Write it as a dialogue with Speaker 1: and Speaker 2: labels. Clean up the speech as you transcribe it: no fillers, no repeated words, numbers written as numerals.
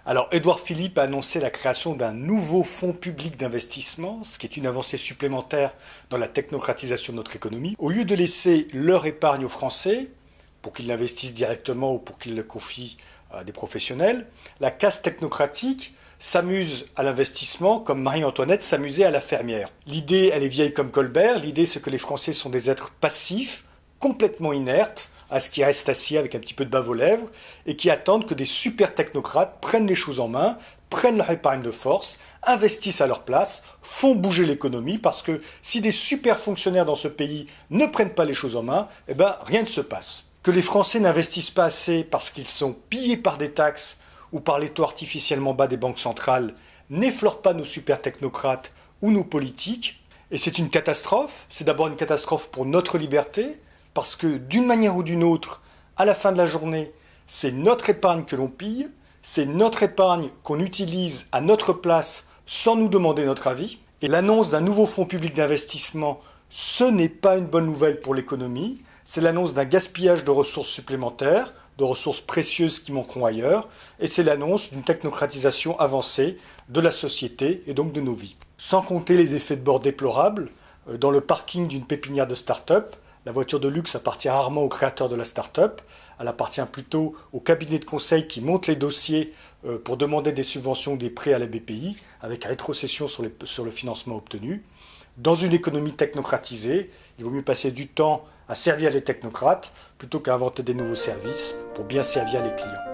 Speaker 1: Alors, Édouard Philippe a annoncé la création d'un nouveau fonds public d'investissement, ce qui est une avancée supplémentaire dans la technocratisation de notre économie. Au lieu de laisser leur épargne aux Français, pour qu'ils l'investissent directement ou pour qu'ils le confient à des professionnels, la caste technocratique s'amuse à l'investissement comme Marie-Antoinette s'amusait à la fermière. L'idée, elle est vieille comme Colbert, l'idée c'est que les Français sont des êtres passifs, complètement inertes, à ce qui reste assis avec un petit peu de bave aux lèvres, et qui attendent que des super technocrates prennent les choses en main, prennent leur épargne de force, investissent à leur place, font bouger l'économie, parce que si des super fonctionnaires dans ce pays ne prennent pas les choses en main, eh ben rien ne se passe. Que les Français n'investissent pas assez parce qu'ils sont pillés par des taxes ou par les taux artificiellement bas des banques centrales n'effleure pas nos super technocrates ou nos politiques. Et c'est une catastrophe. C'est d'abord une catastrophe pour notre liberté, parce que d'une manière ou d'une autre, à la fin de la journée, c'est notre épargne que l'on pille, c'est notre épargne qu'on utilise à notre place sans nous demander notre avis. Et l'annonce d'un nouveau fonds public d'investissement, ce n'est pas une bonne nouvelle pour l'économie, c'est l'annonce d'un gaspillage de ressources supplémentaires, de ressources précieuses qui manqueront ailleurs, et c'est l'annonce d'une technocratisation avancée de la société et donc de nos vies. Sans compter les effets de bord déplorables, dans le parking d'une pépinière de start-up, la voiture de luxe appartient rarement au créateur de la start-up, elle appartient plutôt au cabinet de conseil qui monte les dossiers pour demander des subventions ou des prêts à la BPI, avec rétrocession sur le financement obtenu. Dans une économie technocratisée, il vaut mieux passer du temps à servir les technocrates plutôt qu'à inventer des nouveaux services pour bien servir les clients.